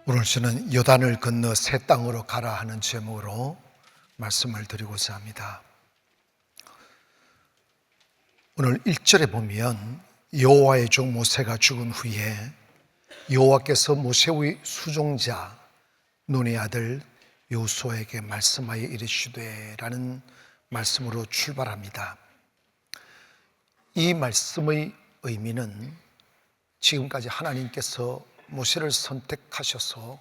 오늘 저는 요단을 건너 새 땅으로 가라 하는 제목으로 말씀을 드리고자 합니다. 오늘 1절에 보면 여호와의 종 모세가 죽은 후에 여호와께서 모세의 수종자 눈의 아들 여호수아에게 말씀하여 이르시되 라는 말씀으로 출발합니다. 이 말씀의 의미는 지금까지 하나님께서 모세를 선택하셔서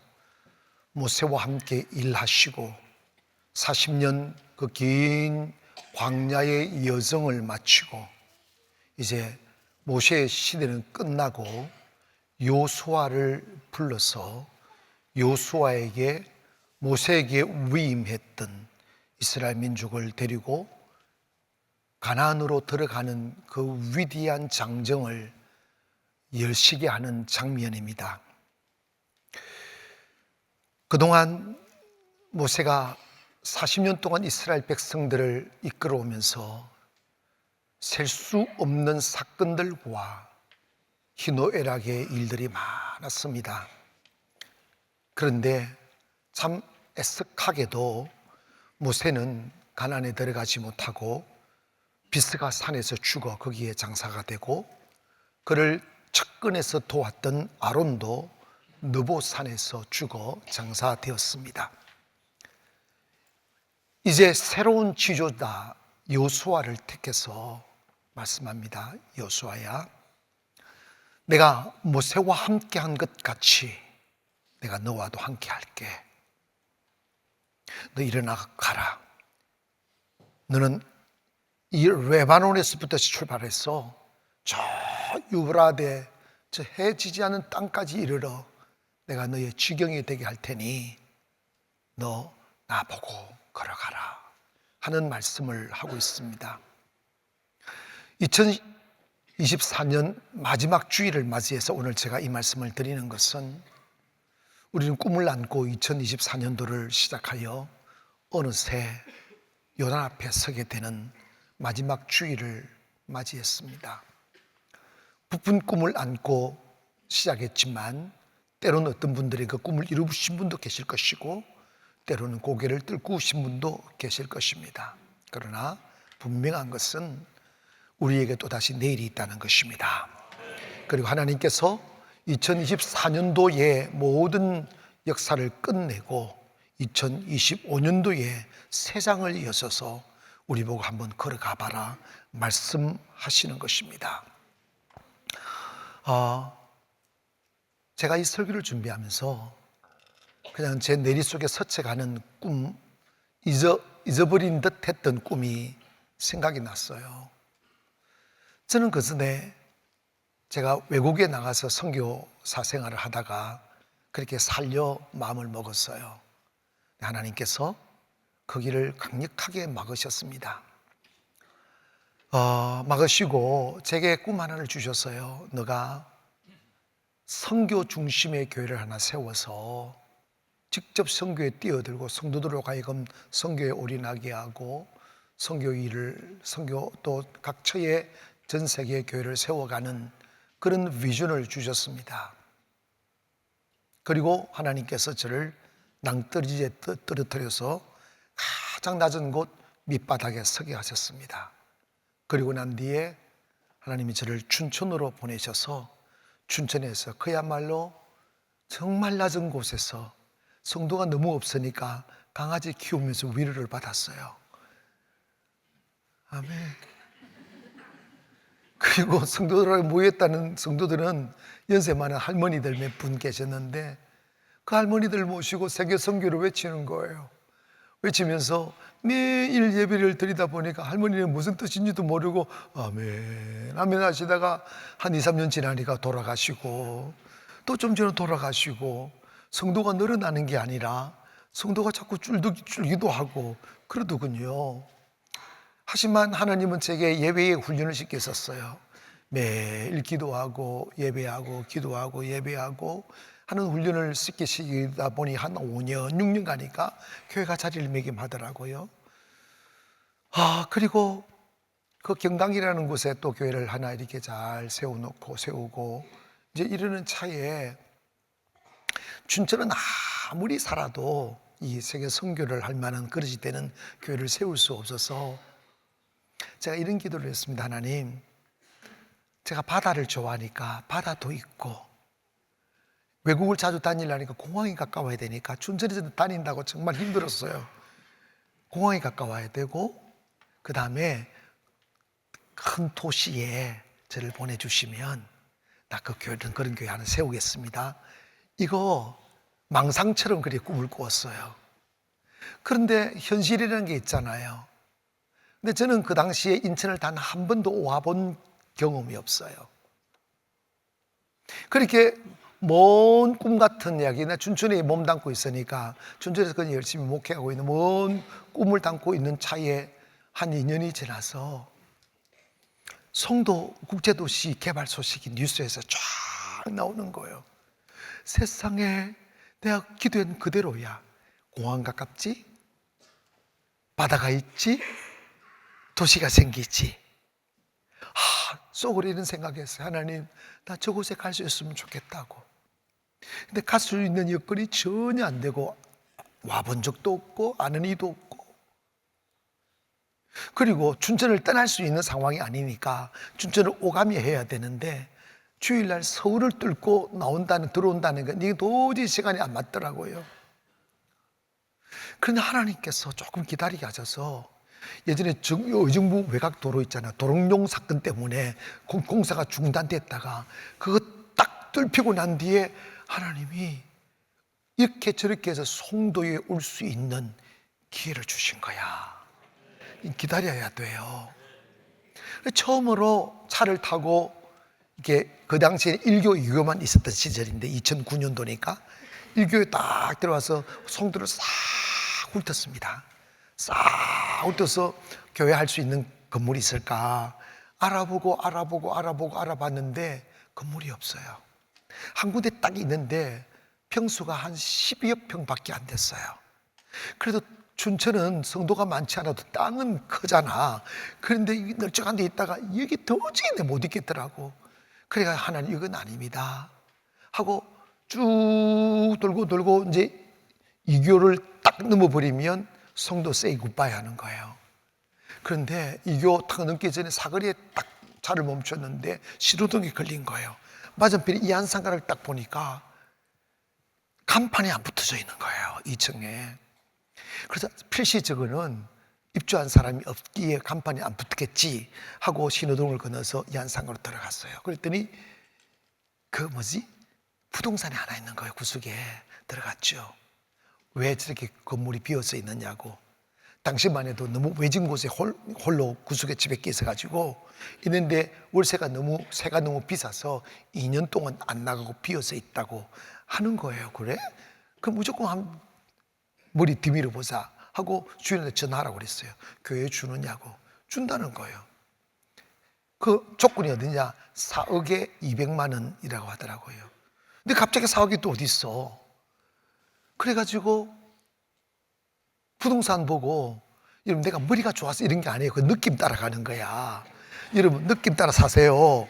모세와 함께 일하시고 40년 그 긴 광야의 여정을 마치고 이제 모세의 시대는 끝나고 여호수아를 불러서 여호수아에게 모세에게 위임했던 이스라엘 민족을 데리고 가나안으로 들어가는 그 위대한 장정을 열시게 하는 장면입니다. 그동안 모세가 40년 동안 이스라엘 백성들을 이끌어오면서 셀 수 없는 사건들과 희노애락의 일들이 많았습니다. 그런데 참 애석하게도 모세는 가나안에 들어가지 못하고 비스가 산에서 죽어 거기에 장사가 되고 그를 측근에서 도왔던 아론도 느보산에서 죽어 장사되었습니다. 이제 새로운 지도자 여호수아를 택해서 말씀합니다. 여호수아야, 내가 모세와 함께한 것 같이 내가 너와도 함께할게. 너 일어나 가라. 너는 이 레바논에서부터 출발해서 저 유브라데 저 해지지 않은 땅까지 이르러 내가 너의 지경이 되게 할 테니 너 나보고 걸어가라 하는 말씀을 하고 있습니다. 2024년 마지막 주일을 맞이해서 오늘 제가 이 말씀을 드리는 것은 우리는 꿈을 안고 2024년도를 시작하여 어느새 요단 앞에 서게 되는 마지막 주일을 맞이했습니다. 부푼 꿈을 안고 시작했지만 때로는 어떤 분들이 그 꿈을 이루신 분도 계실 것이고 때로는 고개를 들구신 분도 계실 것입니다. 그러나 분명한 것은 우리에게 또다시 내일이 있다는 것입니다. 그리고 하나님께서 2024년도의 모든 역사를 끝내고 2025년도에 세상을 여셔서 우리 보고 한번 걸어가 봐라 말씀하시는 것입니다. 제가 이 설교를 준비하면서 그냥 제 내리 속에 스쳐가는 꿈, 잊어버린 듯 했던 꿈이 생각이 났어요. 저는 그 전에 제가 외국에 나가서 선교사 생활을 하다가 그렇게 살려 마음을 먹었어요. 하나님께서 거기를 강력하게 막으셨습니다. 막으시고 제게 꿈 하나를 주셨어요. 너가 선교 중심의 교회를 하나 세워서 직접 선교에 뛰어들고 성도들로 하여금 선교에 올인하게 하고 선교 또 각처의 전 세계의 교회를 세워가는 그런 비전을 주셨습니다. 그리고 하나님께서 저를 낭떠러지에 떨어뜨려서 가장 낮은 곳 밑바닥에 서게 하셨습니다. 그리고 난 뒤에 하나님이 저를 춘천으로 보내셔서 춘천에서 그야말로 정말 낮은 곳에서 성도가 너무 없으니까 강아지 키우면서 위로를 받았어요. 아멘. 그리고 성도들하고 모였다는 성도들은 연세 많은 할머니들 몇 분 계셨는데 그 할머니들 모시고 세계 선교를 외치는 거예요. 외치면서 매일 예배를 드리다 보니까 할머니는 무슨 뜻인지도 모르고 아멘 아멘 하시다가 한 2, 3년 지나니까 돌아가시고 또 좀 전에 돌아가시고 성도가 늘어나는 게 아니라 성도가 자꾸 줄기도 하고 그러더군요. 하지만 하나님은 제게 예배의 훈련을 시켰었어요. 매일 기도하고 예배하고 기도하고 예배하고 하는 훈련을 시키시다 보니 한 5년, 6년 가니까 교회가 자리를 매김하더라고요. 그리고 그 경당이라는 곳에 또 교회를 하나 이렇게 잘 세우고 이제 이러는 차에 춘천은 아무리 살아도 이 세계 선교를 할 만한 그릇이 되는 교회를 세울 수 없어서 제가 이런 기도를 했습니다. 하나님, 제가 바다를 좋아하니까 바다도 있고, 외국을 자주 다니려니까 공항이 가까워야 되니까 춘천에서 다닌다고 정말 힘들었어요. 공항이 가까워야 되고, 그 다음에 큰 도시에 저를 보내주시면 나 그 교회는 그런 교회 하나 세우겠습니다. 이거 망상처럼 그렇게 꿈을 꾸었어요. 그런데 현실이라는 게 있잖아요. 근데 저는 그 당시에 인천을 단 한 번도 와본 경험이 없어요. 그렇게 먼 꿈 같은 이야기, 나 춘천에 몸담고 있으니까 춘천에서 그냥 열심히 목회하고 있는 먼 꿈을 담고 있는 차에 한 2년이 지나서 송도 국제도시 개발 소식이 뉴스에서 쫙 나오는 거예요. 세상에 내가 기도한 그대로야. 공항 가깝지? 바다가 있지? 도시가 생기지? 속으로 이런 생각했어요. 하나님, 나 저곳에 갈 수 있으면 좋겠다고. 근데 갈 수 있는 여건이 전혀 안 되고, 와본 적도 없고 아는 이도 없고, 그리고 춘천을 떠날 수 있는 상황이 아니니까 춘천을 오가며 해야 되는데, 주일날 서울을 뚫고 들어온다는 건 이게 도저히 시간이 안 맞더라고요. 그런데 하나님께서 조금 기다리게 하셔서, 예전에 의정부 외곽도로 있잖아요. 도롱뇽 사건 때문에 공사가 중단됐다가 그거 딱 뚫히고 난 뒤에 하나님이 이렇게 저렇게 해서 송도에 올 수 있는 기회를 주신 거야. 기다려야 돼요. 처음으로 차를 타고, 이게 그 당시에 1교, 2교만 있었던 시절인데 2009년도니까 1교에 딱 들어와서 송도를 싹 훑었습니다. 싹 훑어서 교회 할 수 있는 건물이 있을까 알아봤는데 건물이 없어요. 한 군데 딱 있는데 평수가 한 12여 평밖에 안 됐어요. 그래도 춘천은 성도가 많지 않아도 땅은 크잖아. 그런데 널쩍한 데 있다가 여기 도저히 못 있겠더라고. 그래가 하나님, 이건 아닙니다 하고 쭉 돌고 이제 2교를 딱 넘어버리면 성도 세이 굿바이 하는 거예요. 그런데 2교 딱 넘기 전에 사거리에 딱 차를 멈췄는데 신호등이 걸린 거예요. 맞은편에 이한상가를 딱 보니까 간판이 안 붙어져 있는 거예요, 2층에. 그래서 필시적으로는 입주한 사람이 없기에 간판이 안 붙겠지 하고 신호등을 건너서 이한상가로 들어갔어요. 그랬더니 부동산이 하나 있는 거예요. 구석에 들어갔죠. 왜 저렇게 건물이 비어서 있느냐고. 당시만 해도 너무 외진 곳에 홀로 구석에 집에 끼 있어가지고 있는데, 월세가 너무 비싸서 2년 동안 안 나가고 비어서 있다고 하는 거예요. 그래? 그럼 무조건 한 머리 뒤밀어 보자 하고 주인한테 전화하라고 그랬어요. 교회에 주느냐고. 준다는 거예요. 그 조건이 어디냐? 4억에 200만 원이라고 하더라고요. 근데 갑자기 4억이 또 어디 있어? 그래가지고 부동산 보고, 여러분 내가 머리가 좋아서 이런 게 아니에요. 그 느낌 따라가는 거야. 여러분 느낌 따라 사세요.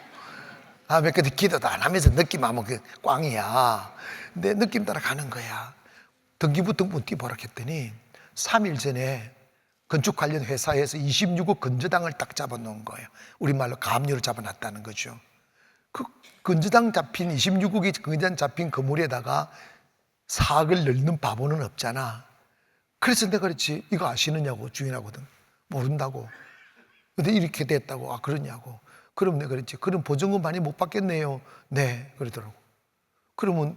몇 가지 기도도 안 하면서 느낌하면 그 꽝이야. 근데 느낌 따라 가는 거야. 등기부등본 띄보라 했더니 3일 전에 건축 관련 회사에서 26억 건저당을 딱 잡아놓은 거예요. 우리말로 가압류를 잡아놨다는 거죠. 그 건저당 잡힌 26억이 건저당 잡힌 건물에다가 4억을 넣는 바보는 없잖아. 그래서 내가 그랬지, 이거 아시느냐고 주인하거든. 모른다고. 근데 이렇게 됐다고. 그러냐고. 그럼 내가 그랬지, 그럼 보증금 많이 못 받겠네요. 네, 그러더라고. 그러면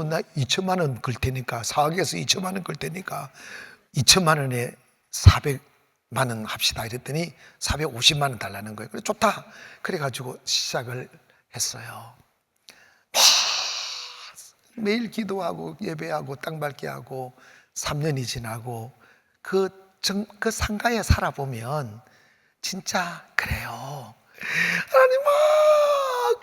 나 2천만 원 걸 테니까, 4억에서 2천만 원 걸 테니까 2천만 원에 400만 원 합시다 이랬더니 450만 원 달라는 거예요. 그래, 좋다. 그래가지고 시작을 했어요. 매일 기도하고 예배하고 땅 밟기 하고 3년이 지나고 그 상가에 살아보면 진짜 그래요. 하나님 막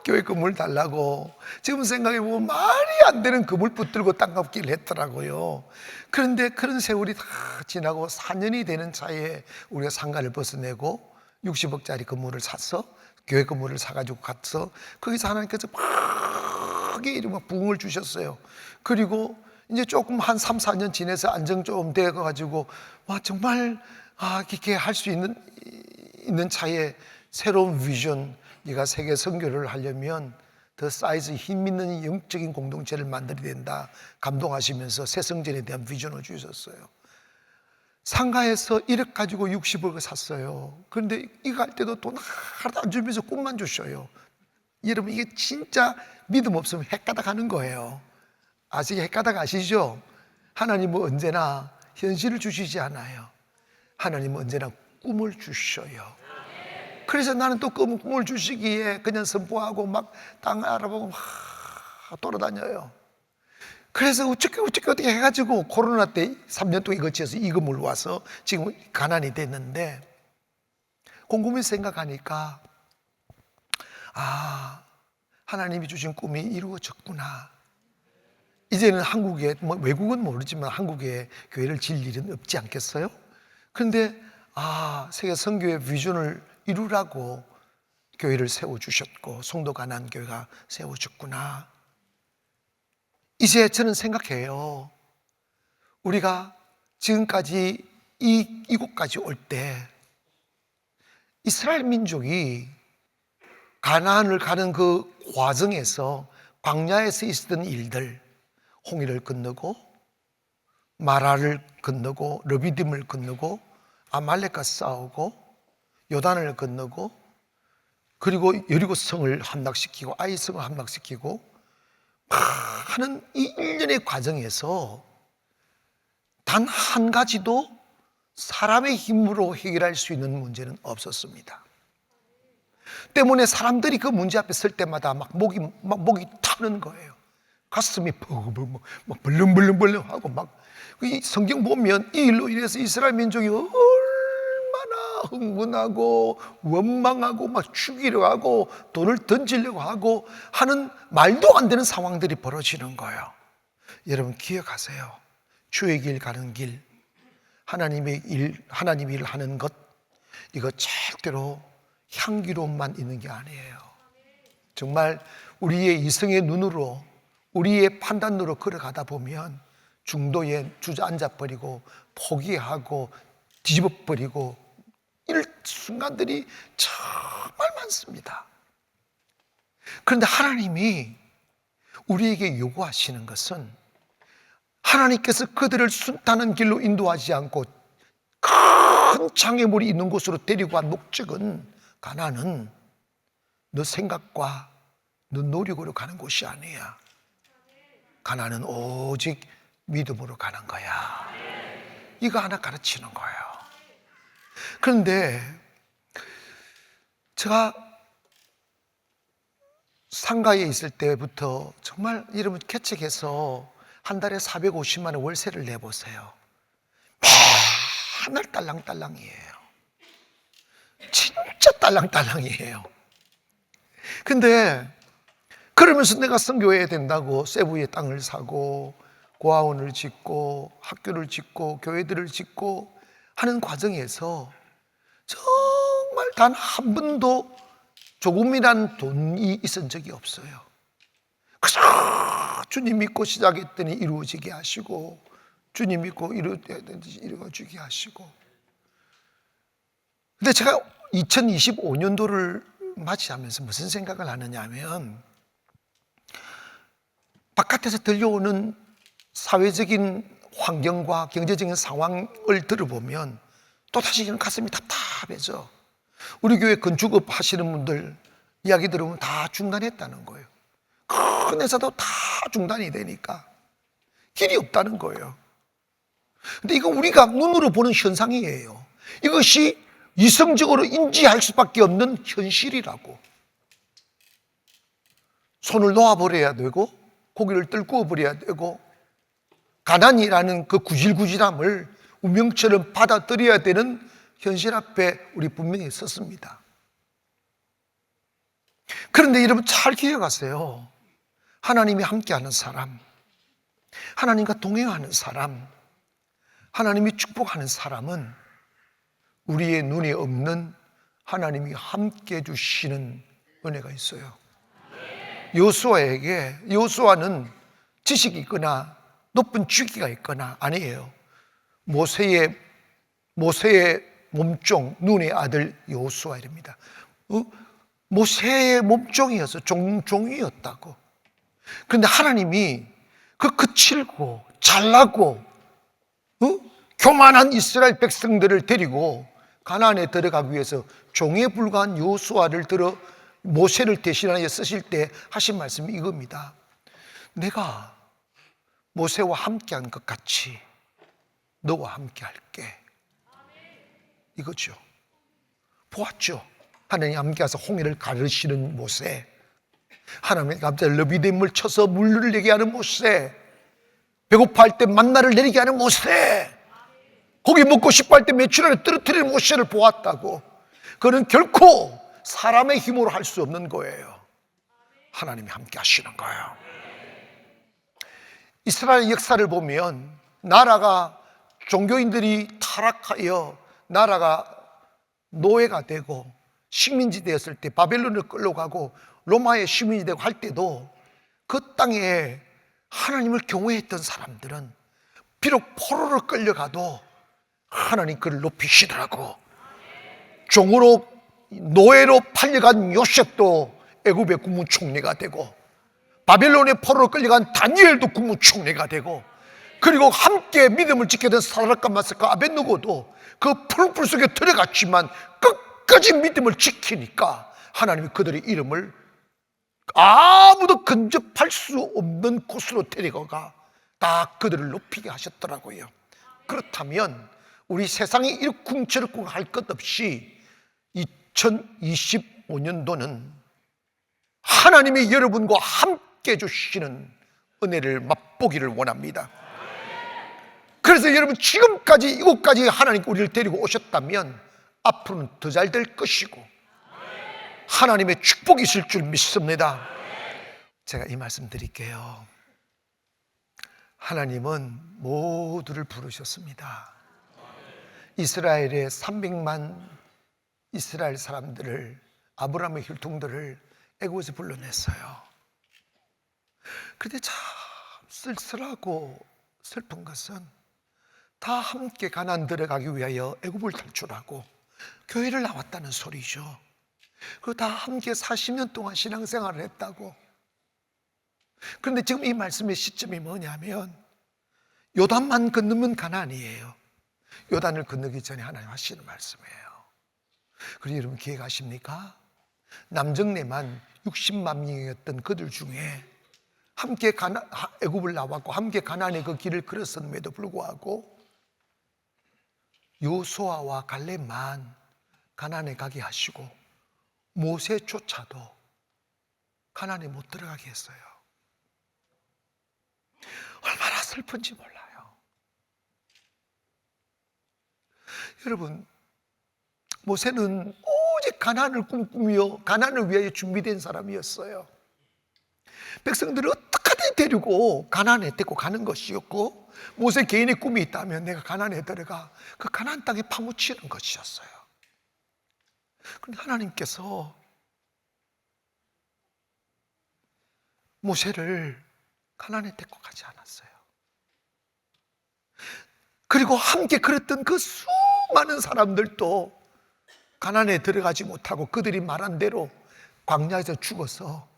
교회 건물 달라고, 지금 생각해보면 말이 안 되는 건물 붙들고 땅 갚기를 했더라고요. 그런데 그런 세월이 다 지나고 4년이 되는 차에 우리가 상가를 벗어내고 60억짜리 건물을 사서, 교회 건물을 사가지고 가서 거기서 하나님께서 막 크게 이렇게 부흥을 주셨어요. 그리고 이제 조금 한 3, 4년 지내서 안정 좀 돼가지고 와 정말 이렇게 할 수 있는 차에 새로운 비전, 네가 세계 선교를 하려면 더 사이즈 힘 있는 영적인 공동체를 만들어야 된다 감동하시면서 새 성전에 대한 비전을 주셨어요. 상가에서 1억 가지고 60억을 샀어요. 그런데 이거 할 때도 돈 하나도 안 주면서 꿈만 주셔요. 여러분 이게 진짜 믿음 없으면 헷가닥 하는 거예요. 헷가닥 아시죠? 하나님은 언제나 현실을 주시지 않아요. 하나님은 언제나 꿈을 주셔요. 그래서 나는 또 꿈을 주시기에 그냥 선포하고 막 땅 알아보고 막 돌아다녀요. 그래서 어떻게 해가지고 코로나 때 3년 동안 거쳐서 이금을 와서 지금 가난이 됐는데 곰곰이 생각하니까 하나님이 주신 꿈이 이루어졌구나. 이제는 한국에 외국은 모르지만 한국에 교회를 지을 일은 없지 않겠어요? 그런데 세계 선교의 비전을 이루라고 교회를 세워주셨고 송도 가난 교회가 세워졌구나. 이제 저는 생각해요. 우리가 지금까지 이곳까지 올 때 이스라엘 민족이 가나안을 가는 그 과정에서 광야에서 있었던 일들, 홍해를 건너고 마라를 건너고 르비딤을 건너고 아말렉과 싸우고 요단을 건너고 그리고 여리고성을 함락시키고 아이성을 함락시키고 하는 이 일련의 과정에서 단 한 가지도 사람의 힘으로 해결할 수 있는 문제는 없었습니다. 때문에 사람들이 그 문제 앞에 설 때마다 목이 타는 거예요. 가슴이 막 벌렁벌렁하고 이 성경 보면 이 일로 인해서 이스라엘 민족이 얼마나 흥분하고 원망하고 막 죽이려 하고 돈을 던지려고 하고 하는 말도 안 되는 상황들이 벌어지는 거예요. 여러분 기억하세요. 주의 길 가는 길, 하나님의 일 하는 것, 이거 절대로 향기로움만 있는 게 아니에요. 정말 우리의 이성의 눈으로 우리의 판단으로 걸어가다 보면 중도에 주저앉아버리고 포기하고 뒤집어버리고 이럴 순간들이 정말 많습니다. 그런데 하나님이 우리에게 요구하시는 것은 하나님께서 그들을 순탄한 길로 인도하지 않고 큰 장애물이 있는 곳으로 데리고 간 목적은 가나안은 너 생각과 너 노력으로 가는 곳이 아니야. 가나안은 오직 믿음으로 가는 거야. 이거 하나 가르치는 거예요. 그런데 제가 상가에 있을 때부터 정말 여러분 개척해서 한 달에 450만 원 월세를 내보세요. 맨날 딸랑딸랑이에요. 진짜 딸랑딸랑이에요. 근데 그러면서 내가 선교해야 된다고 세부에 땅을 사고 고아원을 짓고 학교를 짓고 교회들을 짓고 하는 과정에서 정말 단 한 번도 조금이란 돈이 있은 적이 없어요. 그저 주님 믿고 시작했더니 이루어지게 하시고 주님 믿고 이루어지게 하시고. 근데 제가 2025년도를 맞이하면서 무슨 생각을 하느냐 하면 바깥에서 들려오는 사회적인 환경과 경제적인 상황을 들어보면 또다시 이런 가슴이 답답해져. 우리 교회 건축업 하시는 분들 이야기 들으면 다 중단했다는 거예요. 큰 회사도 다 중단이 되니까 길이 없다는 거예요. 근데 이건 우리가 눈으로 보는 현상이에요. 이것이 이성적으로 인지할 수밖에 없는 현실이라고. 손을 놓아버려야 되고 고기를 뜰고 버려야 되고 가난이라는 그 구질구질함을 운명처럼 받아들여야 되는 현실 앞에 우리 분명히 섰습니다. 그런데 여러분 잘 기억하세요. 하나님이 함께하는 사람, 하나님과 동행하는 사람, 하나님이 축복하는 사람은 우리의 눈에 없는 하나님이 함께 해주시는 은혜가 있어요. 여호수아는 지식이 있거나 높은 직위가 있거나 아니에요. 모세의 몸종, 눈의 아들 여호수아입니다. 모세의 몸종이어서 종이었다고. 그런데 하나님이 그 거칠고 잘나고 교만한 이스라엘 백성들을 데리고 가나안에 들어가기 위해서 종에 불과한 여호수아를 모세를 대신하여 쓰실 때 하신 말씀이 이겁니다. 내가 모세와 함께한 것 같이 너와 함께 할게. 이거죠. 보았죠. 하나님 함께 와서 홍해를 가르시는 모세, 하나님의 갑자기 러비댐을 쳐서 물을 내게 하는 모세, 배고파할 때 만나를 내리게 하는 모세, 고기 먹고 싶어 할 때 메추라를 떨어뜨리는 모세를 보았다고. 그는 결코 사람의 힘으로 할 수 없는 거예요. 하나님이 함께 하시는 거예요. 이스라엘 역사를 보면 나라가, 종교인들이 타락하여 나라가 노예가 되고 식민지 되었을 때 바벨론을 끌려가고 로마의 식민지 되고 할 때도 그 땅에 하나님을 경외했던 사람들은 비록 포로로 끌려가도 하나님 그를 높이시더라고. 종으로 노예로 팔려간 요셉도 애굽의 국무총리가 되고, 바벨론의 포로로 끌려간 다니엘도 국무총리가 되고, 그리고 함께 믿음을 지켰던 사드락과 메삭과 아벳느고도 그 풀불 속에 들어갔지만 끝까지 믿음을 지키니까 하나님이 그들의 이름을 아무도 근접할 수 없는 곳으로 데리고가 다 그들을 높이게 하셨더라고요. 그렇다면 우리 세상이 일쿵저쿵 할 것 없이 2025년도는 하나님이 여러분과 함께 해주시는 은혜를 맛보기를 원합니다. 그래서 여러분, 지금까지 이곳까지 하나님 우리를 데리고 오셨다면 앞으로는 더 잘 될 것이고 하나님의 축복이 있을 줄 믿습니다. 제가 이 말씀 드릴게요. 하나님은 모두를 부르셨습니다. 이스라엘의 300만 이스라엘 사람들을, 아브라함의 혈통들을 애굽에서 불러냈어요. 그런데 참 쓸쓸하고 슬픈 것은 다 함께 가나안 들어가기 위하여 애굽을 탈출하고 교회를 나왔다는 소리죠. 그리고 다 함께 40년 동안 신앙생활을 했다고. 그런데 지금 이 말씀의 시점이 뭐냐면 요단만 건너면 가나안이에요. 요단을 건너기 전에 하나님 하시는 말씀이에요. 그리고 여러분 기억하십니까? 남정네만 60만 명이었던 그들 중에 함께 애굽을 나왔고 함께 가나안의 그 길을 걸었음에도 불구하고 여호수아와 갈렙만 가나안에 가게 하시고 모세조차도 가나안에 못 들어가게 했어요. 얼마나 슬픈지 몰라요. 여러분, 모세는 오직 가나안을 꿈꾸며 가나안을 위하여 준비된 사람이었어요. 백성들을 어떻게든 데리고 가나안에 데리고 가는 것이었고, 모세 개인의 꿈이 있다면 내가 가나안에 들어가 그 가나안 땅에 파묻히는 것이었어요. 그런데 하나님께서 모세를 가나안에 데리고 가지 않았어요. 그리고 함께 걸었던 그 수많은 사람들도 가나안에 들어가지 못하고 그들이 말한 대로 광야에서 죽어서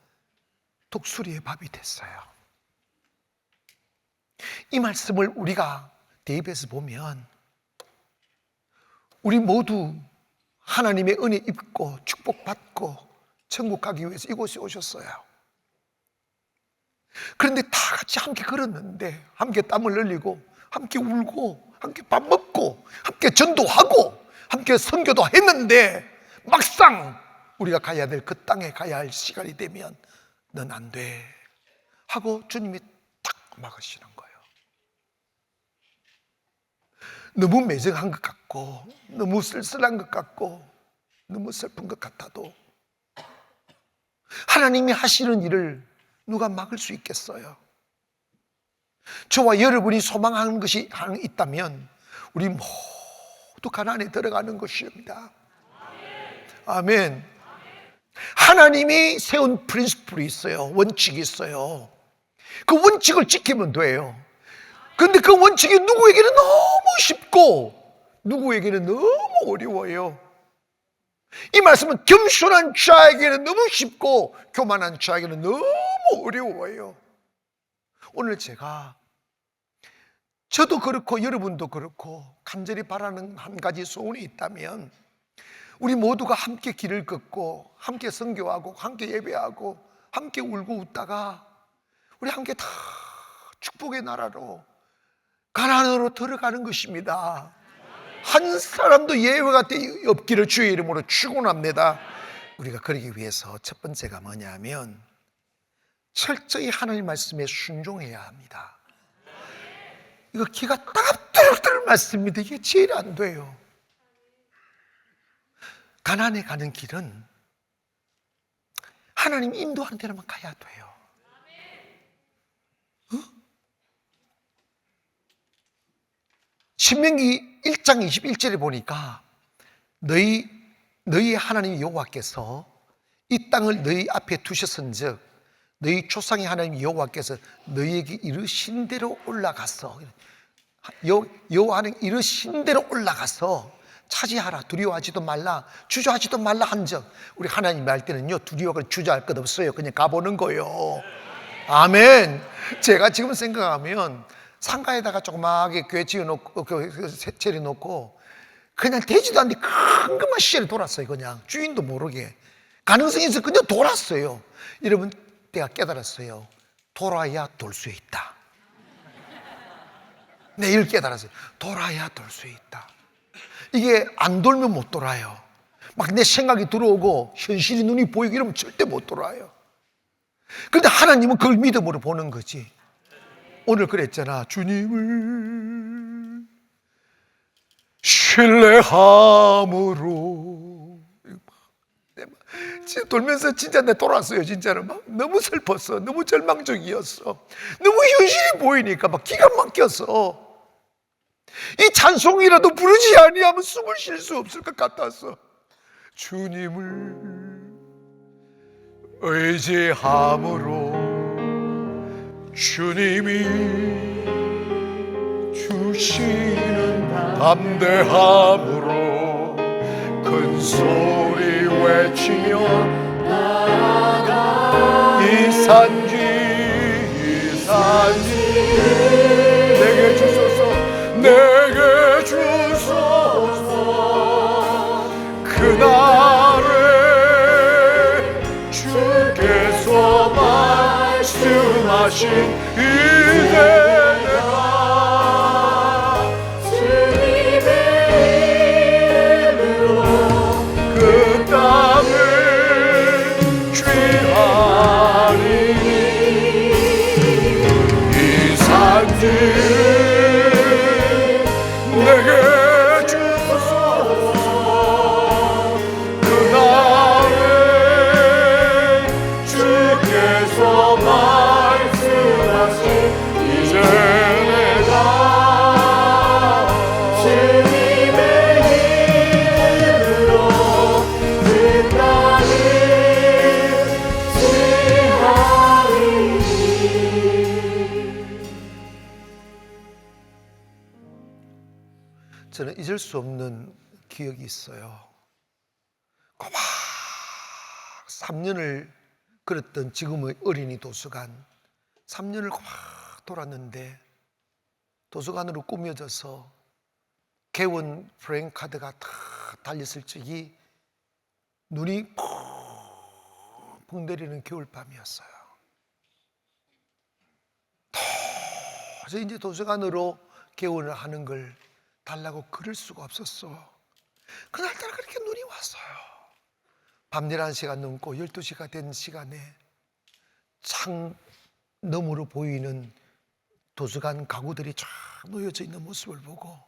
독수리의 밥이 됐어요. 이 말씀을 우리가 대입해서 보면 우리 모두 하나님의 은혜 입고 축복받고 천국 가기 위해서 이곳에 오셨어요. 그런데 다 같이 함께 걸었는데, 함께 땀을 흘리고 함께 울고 함께 밥 먹고 함께 전도하고 함께 선교도 했는데, 막상 우리가 가야 될 그 땅에 가야 할 시간이 되면 넌 안 돼 하고 주님이 딱 막으시는 거예요. 너무 매정한 것 같고 너무 쓸쓸한 것 같고 너무 슬픈 것 같아도 하나님이 하시는 일을 누가 막을 수 있겠어요? 저와 여러분이 소망하는 것이 있다면 우리 모두 가나안에 들어가는 것입니다. 아멘. 하나님이 세운 프린시플이 있어요. 원칙이 있어요. 그 원칙을 지키면 돼요. 그런데 그 원칙이 누구에게는 너무 쉽고 누구에게는 너무 어려워요. 이 말씀은 겸손한 자에게는 너무 쉽고 교만한 자에게는 너무 어려워요. 오늘 제가 저도 그렇고 여러분도 그렇고 간절히 바라는 한 가지 소원이 있다면 우리 모두가 함께 길을 걷고 함께 선교하고 함께 예배하고 함께 울고 웃다가 우리 함께 다 축복의 나라로 가나안으로 들어가는 것입니다. 한 사람도 예외가 없기를 주의 이름으로 축원합니다. 우리가 그러기 위해서 첫 번째가 뭐냐면 철저히 하나님 말씀에 순종해야 합니다. 이거 기가 따갑도록 말씀입니다. 이게 제일 안 돼요. 가나안에 가는 길은 하나님 인도하는 데로만 가야 돼요. 신명기 1장 21절에 보니까 너희 하나님 여호와께서 이 땅을 너희 앞에 두셨은즉 너희 조상의 하나님 여호와께서 너희에게 이르신 대로 올라가서 여호와는 이르신 대로 올라가서 차지하라. 두려워하지도 말라. 주저하지도 말라 한적. 우리 하나님 말 때는요 두려워하고 주저할 것 없어요. 그냥 가보는 거예요. 아멘. 제가 지금 생각하면 상가에다가 조그맣게 교회 지어놓고 차려놓고 그냥 되지도 않는데 큰 것만 시절에 돌았어요. 그냥 주인도 모르게 가능성이 있어 그냥 돌았어요. 여러분 내가 깨달았어요. 돌아야 돌 수 있다. 내일 깨달았어요. 돌아야 돌 수 있다. 이게 안 돌면 못 돌아요. 막 내 생각이 들어오고 현실이 눈이 보이고 이러면 절대 못 돌아요. 그런데 하나님은 그걸 믿음으로 보는 거지. 오늘 그랬잖아. 주님을 신뢰함으로. 진짜 돌면서 진짜 내 돌았어요. 진짜로 막 너무 슬펐어. 너무 절망적이었어. 너무 현실이 보이니까 막 기가 막혀서 이 찬송이라도 부르지 아니하면 숨을 쉴 수 없을 것 같았어. 주님을 의지함으로 주님이 주시는 담대함으로 큰 소리 외치며 나아가 이 산지 내게 주소서 내게 주소서 그날에 주께서 말씀하신 이제 내가 주님의 이름으로 그 땅을 취하리니 이 산지 내게 주소서 그날에 주께서 말씀하신 이제 내가 주님의 이름으로 그 땅을 취하리니. 저는 잊을 수 없는 기억이 있어요. 꼬박 3년을 그랬던 지금의 어린이 도서관 3년을 꼬박 돌았는데 도서관으로 꾸며져서 개원 프레임카드가 다 달렸을 적이 눈이 펑펑 내리는 겨울밤이었어요. 도저히 이제 도서관으로 개원을 하는 걸 달라고 그럴 수가 없었어. 그날따라 그렇게 눈이 왔어요. 밤 11시가 넘고 12시가 된 시간에 창 너머로 보이는 도서관 가구들이 쫙 놓여져 있는 모습을 보고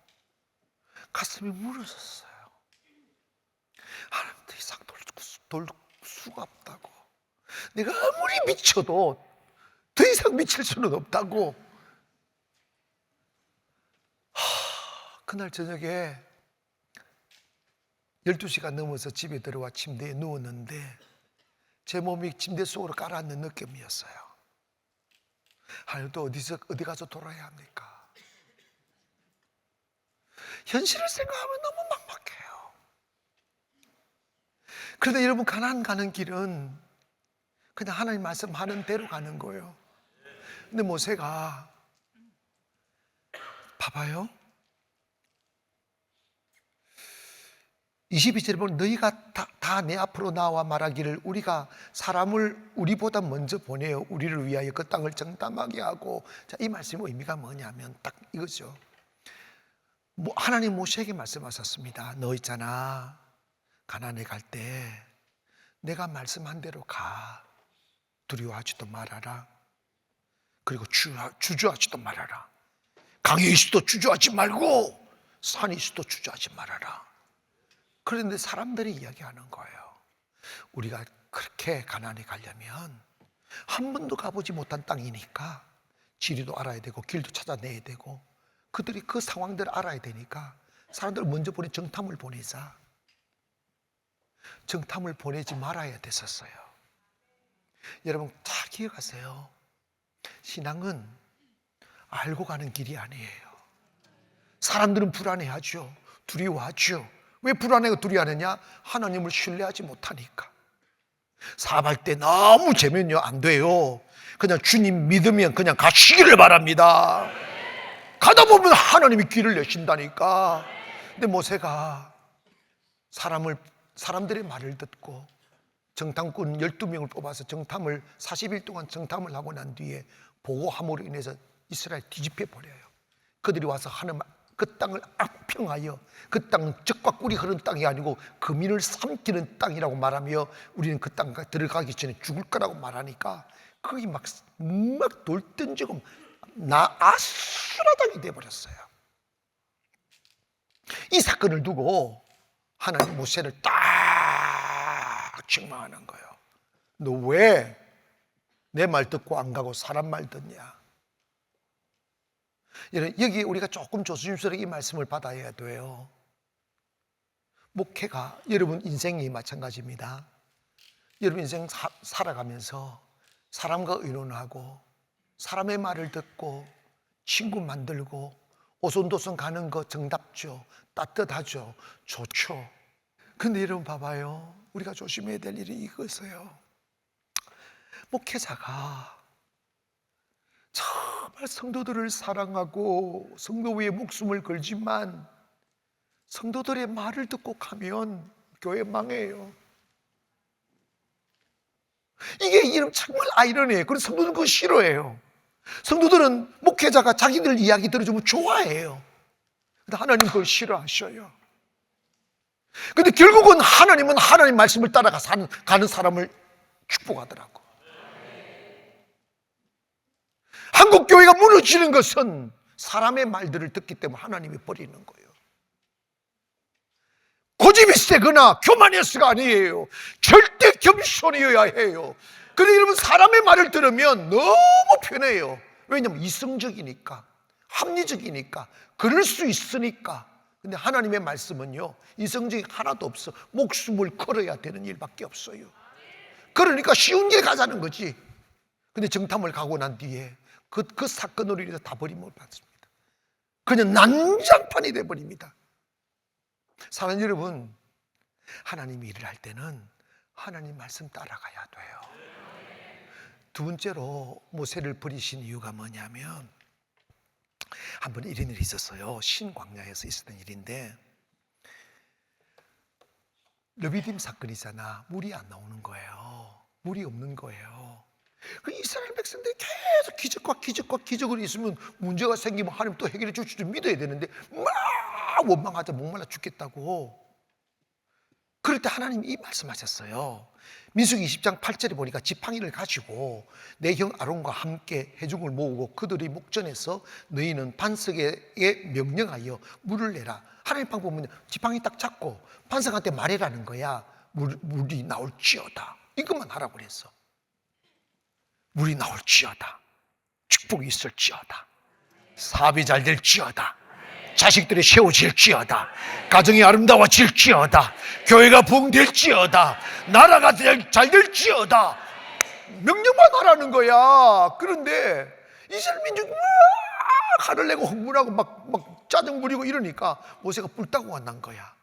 가슴이 무너졌어요. 하나님 더 이상 돌 수가 없다고. 내가 아무리 미쳐도 더 이상 미칠 수는 없다고. 그날 저녁에 12시가 넘어서 집에 들어와 침대에 누웠는데 제 몸이 침대 속으로 깔아앉는 느낌이었어요. 하늘도 어디 가서 돌아야 합니까? 현실을 생각하면 너무 막막해요. 그런데 여러분, 가나안 가는 길은 그냥 하나님 말씀하는 대로 가는 거예요. 근데 모세가 봐봐요. 22절에 보면 너희가 다 내 앞으로 나와 말하기를 우리가 사람을 우리보다 먼저 보내어 우리를 위하여 그 땅을 정탐하게 하고. 자, 이 말씀의 의미가 뭐냐면 딱 이거죠. 하나님 모세에게 말씀하셨습니다. 너 있잖아, 가나안에 갈 때 내가 말씀한 대로 가. 두려워하지도 말아라. 그리고 주저하지도 말아라. 강에 있어도 주저하지 말고 산에 있어도 주저하지 말아라. 그런데 사람들이 이야기하는 거예요. 우리가 그렇게 가나안에 가려면 한 번도 가보지 못한 땅이니까 지리도 알아야 되고 길도 찾아내야 되고 그들이 그 상황들을 알아야 되니까 사람들을 먼저 보내 정탐을 보내자. 정탐을 보내지 말아야 됐었어요. 여러분 잘 기억하세요. 신앙은 알고 가는 길이 아니에요. 사람들은 불안해하죠. 두려워하죠. 왜 불안해하고 두려워하느냐? 하나님을 신뢰하지 못하니까. 사업할 때 너무 재면요 안 돼요. 그냥 주님 믿으면 그냥 가시기를 바랍니다. 가다 보면 하나님이 길을 내신다니까. 근데 모세가 사람들의 말을 듣고 정탐꾼 12명을 뽑아서 정탐을 40일 동안 정탐을 하고 난 뒤에 보고함으로 인해서 이스라엘 뒤집혀 버려요. 그들이 와서 하는 그 땅을 악평하여 그 땅은 젖과 꿀이 흐르는 땅이 아니고 금인을 삼키는 땅이라고 말하며 우리는 그 땅 들어가기 전에 죽을 거라고 말하니까 거기 막 돌 던지고 아수라장이 돼버렸어요. 이 사건을 두고 하나님 모세를 딱 책망하는 거예요. 너 왜 내 말 듣고 안 가고 사람 말 듣냐? 여기 우리가 조금 조심스럽게 이 말씀을 받아야 돼요. 목회가 여러분 인생이 마찬가지입니다. 여러분 인생 살아가면서 사람과 의논하고 사람의 말을 듣고 친구 만들고 오손도손 가는 거 정답죠. 따뜻하죠. 좋죠. 근데 여러분 봐봐요. 우리가 조심해야 될 일이 이거예요. 목회자가 정말 성도들을 사랑하고 성도 위에 목숨을 걸지만 성도들의 말을 듣고 가면 교회 망해요. 이게 이름 정말 아이러니해요. 그래서 성도들은 그거 싫어해요. 성도들은 목회자가 자기들 이야기 들어주면 좋아해요. 근데 하나님 그걸 싫어하셔요. 근데 결국은 하나님은 하나님 말씀을 따라가 가는 사람을 축복하더라고. 한국 교회가 무너지는 것은 사람의 말들을 듣기 때문에 하나님이 버리는 거예요. 고집이 세거나 교만해서가 아니에요. 절대 겸손이어야 해요. 그런데 여러분 사람의 말을 들으면 너무 편해요. 왜냐하면 이성적이니까, 합리적이니까, 그럴 수 있으니까. 근데 하나님의 말씀은요 이성적이 하나도 없어. 목숨을 걸어야 되는 일밖에 없어요. 그러니까 쉬운 길 가자는 거지. 근데 정탐을 가고 난 뒤에 그 사건으로 인해서 다 버림을 받습니다. 그냥 난장판이 돼버립니다. 사랑하는 여러분, 하나님이 일을 할 때는 하나님 말씀 따라가야 돼요. 두 번째로 모세를 버리신 이유가 뭐냐면 한 번 이런 일이 있었어요. 신광야에서 있었던 일인데 르비딤 사건이잖아. 물이 안 나오는 거예요. 물이 없는 거예요. 그 이스라엘 백성들이 계속 기적으로 있으면 문제가 생기면 하나님 또 해결해 줄 줄 믿어야 되는데 막 원망하자 목말라 죽겠다고. 그럴 때 하나님이 이 말씀하셨어요. 민수기 20장 8절에 보니까 지팡이를 가지고 내 형 아론과 함께 회중을 모으고 그들의 목전에서 너희는 반석에 명령하여 물을 내라. 하나님 방법은 지팡이 딱 잡고 반석한테 말해라는 거야. 물이 나올지어다. 이것만 하라고 그랬어. 물이 나올지어다. 축복이 있을지어다. 사업이 잘 될지어다. 자식들이 세워질지어다, 가정이 아름다워질지어다, 교회가 부흥될지어다, 나라가 잘 될지어다, 명령만 하라는 거야. 그런데 이스라엘 민족이 막 화를 내고 흥분하고 막 짜증 부리고 이러니까 모세가 뿔따구가 난 거야.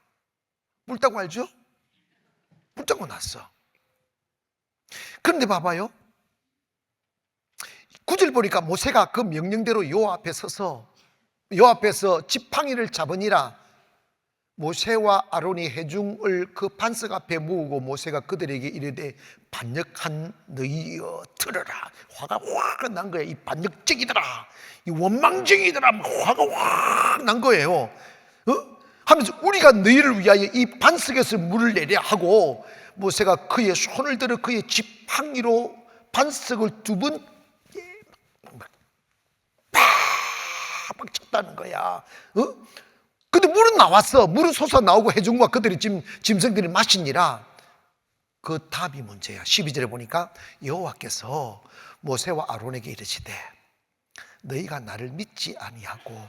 뿔따구 알죠? 뿔따구 났어. 그런데 봐봐요, 9절 보니까 모세가 그 명령대로 여호와 앞에 서서 여호와 앞에서 지팡이를 잡으니라. 모세와 아론이 회중을 그 반석 앞에 모으고 모세가 그들에게 이르되 반역한 너희여 들으라. 화가 확 난 거예요. 이 반역쟁이들아, 이 원망쟁이들아, 화가 확 난 거예요. 하면서 우리가 너희를 위하여 이 반석에서 물을 내려 하고, 모세가 그의 손을 들어 그의 지팡이로 반석을 두 번 팍 쳤다는 거야. 근데 물은 나왔어. 물은 솟아나오고 회중과 그들이 짐승들이 마시니라. 그 답이 문제야. 12절에 보니까 여호와께서 모세와 아론에게 이르시되 너희가 나를 믿지 아니하고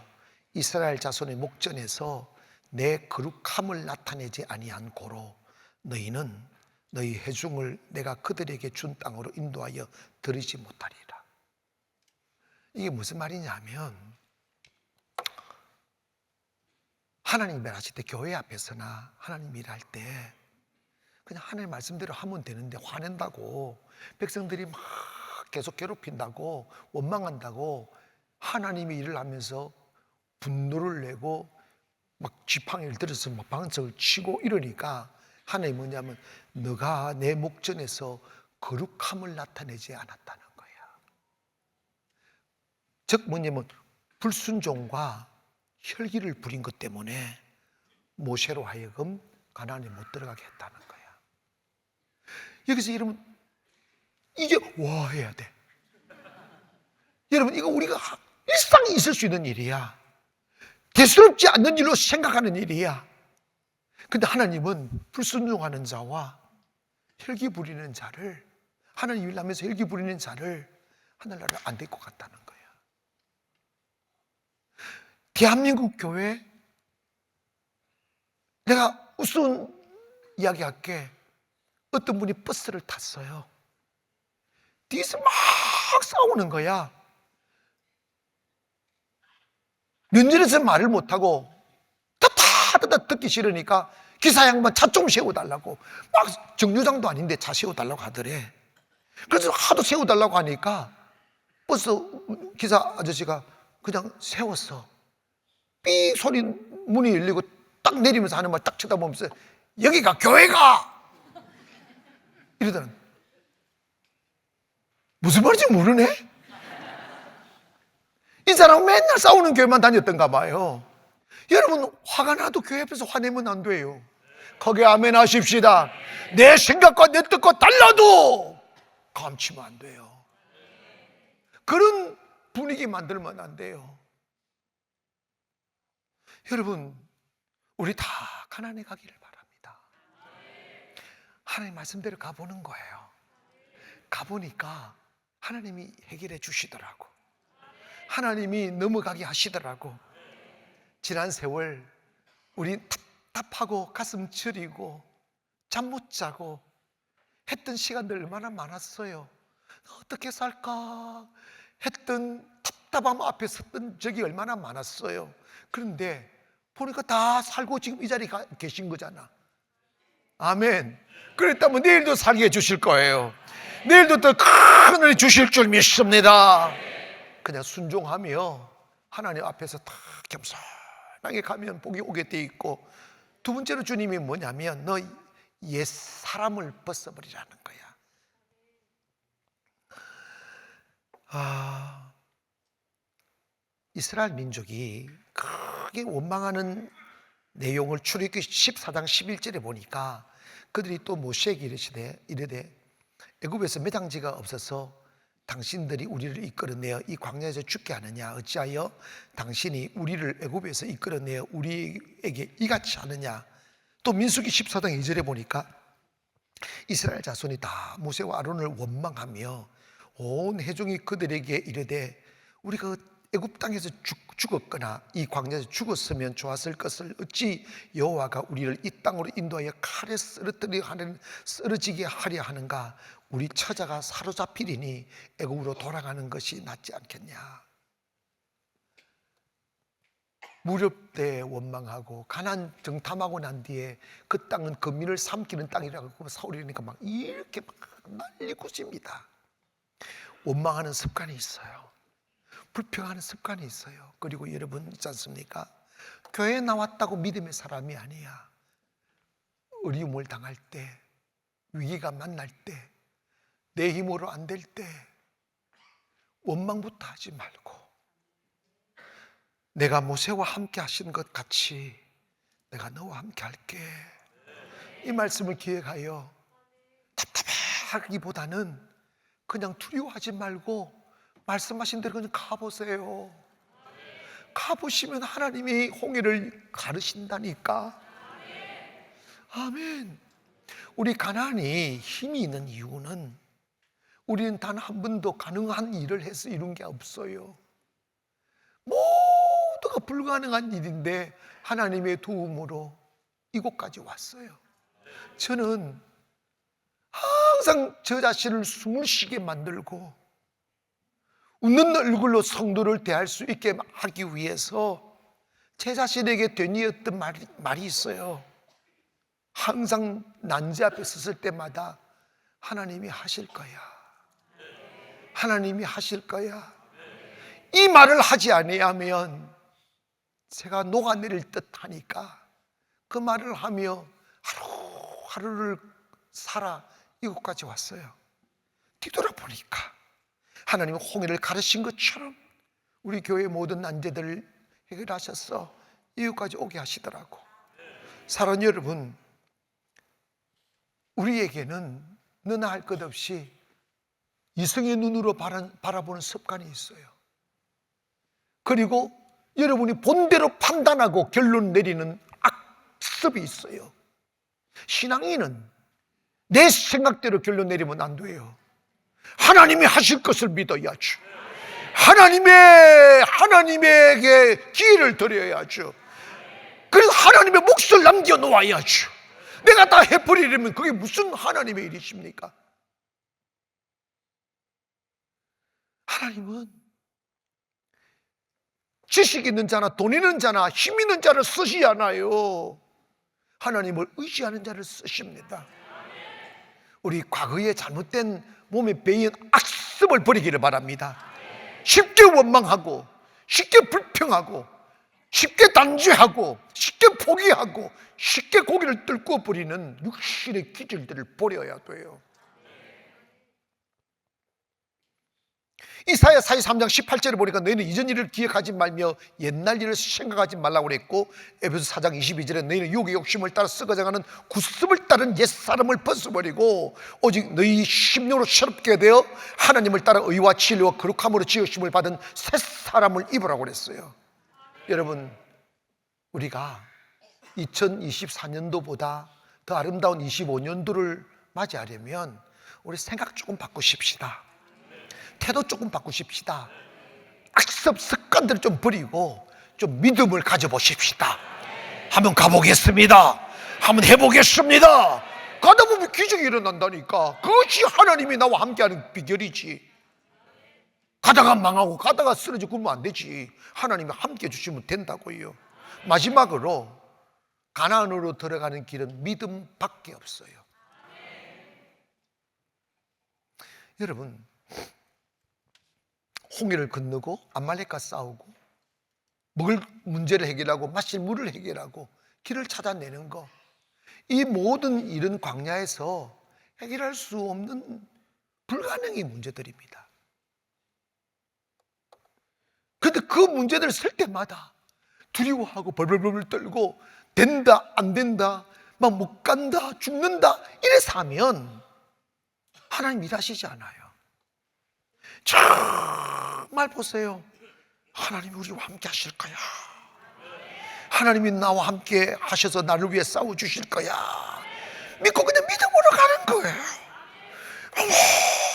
이스라엘 자손의 목전에서 내 거룩함을 나타내지 아니한 고로 너희는 너희 회중을 내가 그들에게 준 땅으로 인도하여 들이지 못하리라. 이게 무슨 말이냐면, 하나님 일하실 때, 교회 앞에서나 하나님 일할 때 그냥 하나님 말씀대로 하면 되는데 화낸다고, 백성들이 막 계속 괴롭힌다고, 원망한다고 하나님이 일을 하면서 분노를 내고 막 지팡이를 들어서 막 반석을 치고 이러니까 하나님이 뭐냐면 너가 내 목전에서 거룩함을 나타내지 않았다는 거야. 즉 뭐냐면 불순종과 혈기를 부린 것 때문에 모세로 하여금 가나안에 못 들어가게 했다는 거야. 여기서 여러분 이게 와 해야 돼. 여러분 이거 우리가 일상에 있을 수 있는 일이야. 대수롭지 않는 일로 생각하는 일이야. 근데 하나님은 불순종하는 자와 혈기 부리는 자를, 하나님 일 하면서 혈기 부리는 자를 하늘나라를 안 될 것 같다는 거야. 대한민국 교회, 내가 우선 이야기할게. 어떤 분이 버스를 탔어요. 뒤에서 막 싸우는 거야. 면전에서 말을 못하고 타타타타 듣기 싫으니까 기사 양반 차 좀 세워달라고, 막 정류장도 아닌데 차 세워달라고 하더래. 그래서 하도 세워달라고 하니까 버스 기사 아저씨가 그냥 세웠어. 삐 소리 문이 열리고 딱 내리면서 하는 말 딱 쳐다보면서 여기가 교회가 이러더니 무슨 말인지 모르네. 이 사람은 맨날 싸우는 교회만 다녔던가 봐요. 여러분 화가 나도 교회 앞에서 화내면 안 돼요. 거기에 아멘 하십시다. 내 생각과 내 뜻과 달라도 감추면 안 돼요. 그런 분위기 만들면 안 돼요. 여러분 우리 다 가나안에 가기를 바랍니다. 하나님 말씀대로 가보는 거예요. 가보니까 하나님이 해결해 주시더라고. 하나님이 넘어가게 하시더라고. 지난 세월 우리 답답하고 가슴 저리고 잠 못 자고 했던 시간들 얼마나 많았어요. 어떻게 살까 했던 답답함 앞에 섰던 적이 얼마나 많았어요. 그런데 보니까 다 살고 지금 이 자리에 계신 거잖아. 아멘. 그랬다면 내일도 살게 해주실 거예요. 내일도 더 큰 은혜 주실 줄 믿습니다. 그냥 순종하며 하나님 앞에서 다 겸손하게 가면 복이 오게 돼 있고, 두 번째로 주님이 뭐냐면 너 옛 사람을 벗어버리라는 거야. 이스라엘 민족이 크게 원망하는 내용을 출애굽기 14장 11절에 보니까 그들이 또 모세에게 이르되 애굽에서 매장지가 없어서 당신들이 우리를 이끌어내어 이 광야에서 죽게 하느냐? 어찌하여 당신이 우리를 애굽에서 이끌어내어 우리에게 이같이 하느냐? 또 민수기 14장 2절에 보니까 이스라엘 자손이 다 모세와 아론을 원망하며 온 회중이 그들에게 이르되 우리가 애굽 땅에서 죽었거나 이 광야에서 죽었으면 좋았을 것을 어찌 여호와가 우리를 이 땅으로 인도하여 칼에 쓰러지게 하려 하는가? 우리 처자가 사로잡히리니 애굽으로 돌아가는 것이 낫지 않겠냐? 무렵 때 원망하고 가나안 정탐하고 난 뒤에 그 땅은 거민을 삼키는 땅이라고 사울이니까 막 이렇게 막 난리고 집니다. 원망하는 습관이 있어요. 불평하는 습관이 있어요. 그리고 여러분 있지 않습니까? 교회에 나왔다고 믿음의 사람이 아니야. 어려움을 당할 때, 위기가 만날 때, 내 힘으로 안 될 때 원망부터 하지 말고 내가 모세와 함께 하신 것 같이 내가 너와 함께 할게. 이 말씀을 기억하여 답답하기보다는 그냥 두려워하지 말고 말씀하신 대로 그냥 가보세요. 가보시면 하나님이 홍해를 가르신다니까. 아멘. 우리 가나안이 힘이 있는 이유는 우리는 단 한 번도 가능한 일을 해서 이룬 게 없어요. 모두가 불가능한 일인데 하나님의 도움으로 이곳까지 왔어요. 저는 항상 저 자신을 숨을 쉬게 만들고 웃는 얼굴로 성도를 대할 수 있게 하기 위해서 제 자신에게 되뇌었던 말이 있어요. 항상 난제 앞에 섰을 때마다 하나님이 하실 거야. 하나님이 하실 거야. 이 말을 하지 아니하면 제가 녹아내릴 듯 하니까 그 말을 하며 하루하루를 살아 이곳까지 왔어요. 뒤돌아보니까 하나님은 홍해를 가르신 것처럼 우리 교회의 모든 난제들을 해결하셔서 이곳까지 오게 하시더라고. 사랑하는 여러분, 우리에게는 너나 할 것 없이 이성의 눈으로 바라보는 습관이 있어요. 그리고 여러분이 본대로 판단하고 결론 내리는 악습이 있어요. 신앙인은 내 생각대로 결론 내리면 안 돼요. 하나님이 하실 것을 믿어야죠. 하나님에게 기회를 드려야죠. 그래서 하나님의 몫을 남겨놓아야죠. 내가 다 해버리려면 그게 무슨 하나님의 일이십니까? 하나님은 지식 있는 자나 돈 있는 자나 힘 있는 자를 쓰시지 않아요. 하나님을 의지하는 자를 쓰십니다. 우리 과거에 잘못된 몸에 배인 악습을 버리기를 바랍니다. 쉽게 원망하고 쉽게 불평하고 쉽게 단죄하고 쉽게 포기하고 쉽게 고개를 뚫고 버리는 육신의 기질들을 버려야 돼요. 이사야 43장 18절을 보니까 너희는 이전 일을 기억하지 말며 옛날 일을 생각하지 말라고 그랬고, 에베소 4장 22절에 너희는 육의 욕심을 따라 썩어져가는 구습을 따른 옛사람을 벗어버리고 오직 너희 심령으로 새롭게 되어 하나님을 따라 의와 진리와 거룩함으로 지으심을 받은 새 사람을 입으라고 그랬어요. 여러분, 우리가 2024년도보다 더 아름다운 25년도를 맞이하려면 우리 생각 조금 바꾸십시다. 태도 조금 바꾸십시다. 악습 습관들을 좀 버리고 좀 믿음을 가져보십시다. 한번 가보겠습니다. 한번 해보겠습니다. 가다 보면 기적이 일어난다니까. 그것이 하나님이 나와 함께하는 비결이지. 가다가 망하고 가다가 쓰러지고 그러면 안 되지. 하나님이 함께 해주시면 된다고요. 마지막으로 가나안으로 들어가는 길은 믿음밖에 없어요. 여러분, 홍해를 건너고 아말렉과 싸우고 먹을 문제를 해결하고 마실 물을 해결하고 길을 찾아내는 거, 이 모든 일은 광야에서 해결할 수 없는 불가능의 문제들입니다. 그런데 그 문제들을 쓸 때마다 두려워하고 벌벌벌 떨고 된다 안 된다 막 못 간다 죽는다 이래서 하면 하나님 일하시지 않아요. 정말 보세요. 하나님이 우리와 함께 하실 거야. 하나님이 나와 함께 하셔서 나를 위해 싸워주실 거야. 믿고 그냥 믿음으로 가는 거예요.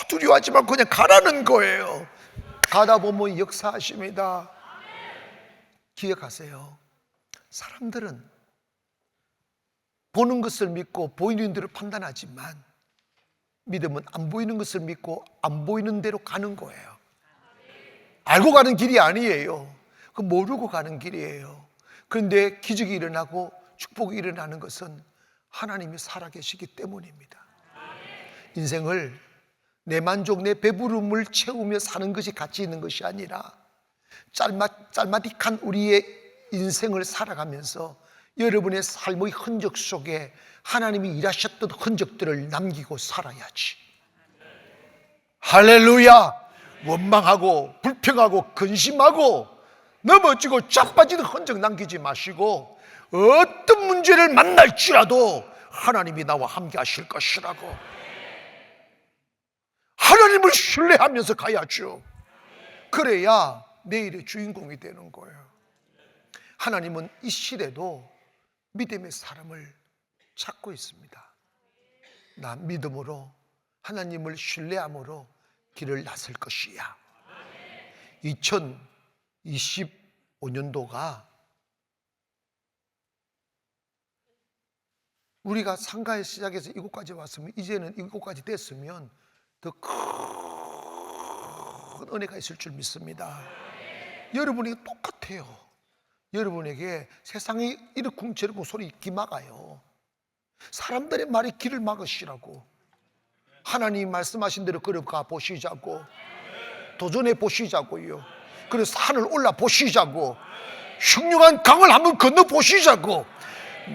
두려워하지 말고 그냥 가라는 거예요. 가다 보면 역사하십니다. 기억하세요. 사람들은 보는 것을 믿고 보이는 대로 판단하지만 믿음은 안 보이는 것을 믿고 안 보이는 대로 가는 거예요. 알고 가는 길이 아니에요. 그 모르고 가는 길이에요. 그런데 기적이 일어나고 축복이 일어나는 것은 하나님이 살아계시기 때문입니다. 인생을 내 만족, 내 배부름을 채우며 사는 것이 가치 있는 것이 아니라 짤막한 우리의 인생을 살아가면서 여러분의 삶의 흔적 속에 하나님이 일하셨던 흔적들을 남기고 살아야지. 할렐루야! 원망하고 불평하고 근심하고 넘어지고 자빠지는 흔적 남기지 마시고 어떤 문제를 만날지라도 하나님이 나와 함께 하실 것이라고 하나님을 신뢰하면서 가야죠. 그래야 내일의 주인공이 되는 거예요. 하나님은 이 시대도 믿음의 사람을 찾고 있습니다. 나 믿음으로 하나님을 신뢰함으로 길을 나설 것이야. 2025년도가 우리가 상가의 시작에서 이곳까지 왔으면 이제는 이곳까지 됐으면 더 큰 은혜가 있을 줄 믿습니다. 여러분에게 똑같아요. 여러분에게 세상이 이러쿵저러쿵 소리 귀 막아요. 사람들의 말이 길을 막으시라고. 하나님 말씀하신 대로 걸어가 보시자고. 도전해 보시자고요. 그래서 산을 올라 보시자고. 흉흉한 강을 한번 건너 보시자고.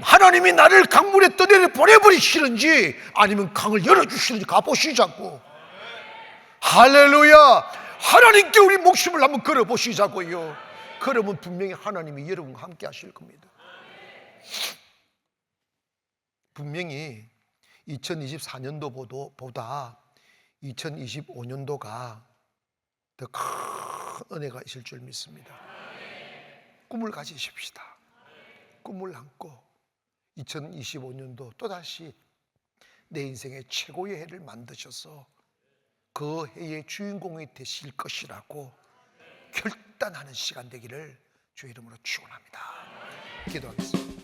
하나님이 나를 강물에 떠내려 보내버리시는지 아니면 강을 열어주시는지 가보시자고. 할렐루야. 하나님께 우리 목숨을 한번 걸어보시자고요. 그러면 분명히 하나님이 여러분과 함께 하실 겁니다. 분명히 2024년도보다 2025년도가 더 큰 은혜가 있을 줄 믿습니다. 꿈을 가지십시다. 꿈을 안고 2025년도 또다시 내 인생의 최고의 해를 만드셔서 그 해의 주인공이 되실 것이라고 결단하는 시간 되기를 주의 이름으로 축원합니다. 기도하겠습니다.